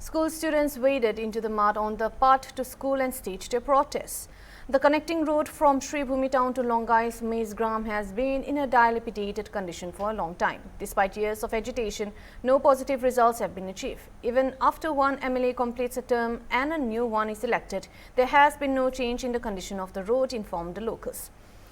School students waded into the mud on the path to school and staged a protest. The connecting road from Shribhumi town to Longai's Maize Gram has been in a dilapidated condition for a long time. Despite years of agitation, no positive results have been achieved. Even after one MLA completes a term and a new one is elected, there has been no change in the condition of the road, informed the locals.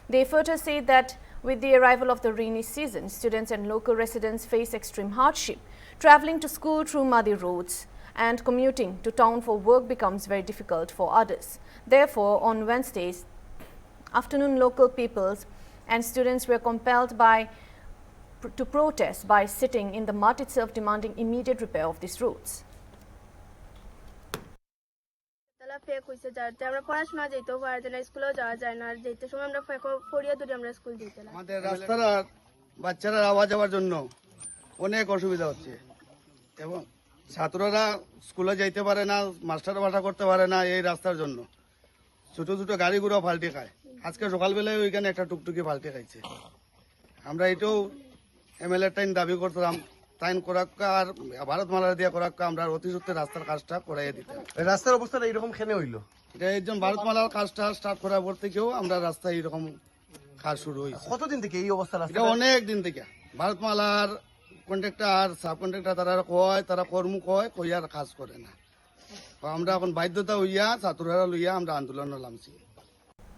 They further say that with the arrival of the rainy season, students and local residents face extreme hardship. Travelling to school through muddy roads and commuting to town for work becomes very difficult for others. Therefore, on Wednesdays afternoon, local peoples and students were compelled to protest by sitting in the mud itself, demanding immediate repair of these roads. আমাদের রাস্তার বাচ্চারা আওয়া যাওয়ার জন্য অনেক অসুবিধা হচ্ছে এবং ছাত্ররা স্কুলে যাইতে পারে না, মাস্টার বাটা করতে পারে না এই রাস্তার জন্য। ছোট ছোট গাড়িগুলো পাল্টে খায়। আজকে সকালবেলায় ওইখানে একটা টুকটুকি পাল্টে খাইছে। আমরা এটাও এমএলএ টাইম দাবি করতাম, টাইম করাক্কা আর ভারতমালা দিয়ে করাক্কা আমরা অতি সত্ত্বে রাস্তার কাজটা করাইয়া দিতাম। রাস্তার অবস্থা এইরকম কেন হইলো? এটা একজন ভারতমালার কাজটা স্টার্ট করার পর থেকেও আমরা রাস্তায় এরকম কাজ শুরু হয়েছে। কতদিন থেকে এই অবস্থা? এটা অনেক দিন থেকে ভারতমালার কন্ট্রাক্টর সাব কন্ট্রাক্টর তারা কয়, তারা কর্ম কয় আর কাজ করে না। আমরা এখন বাধ্যতা হইয়া ছাত্ররা লইয়া আমরা আন্দোলনে নামছি।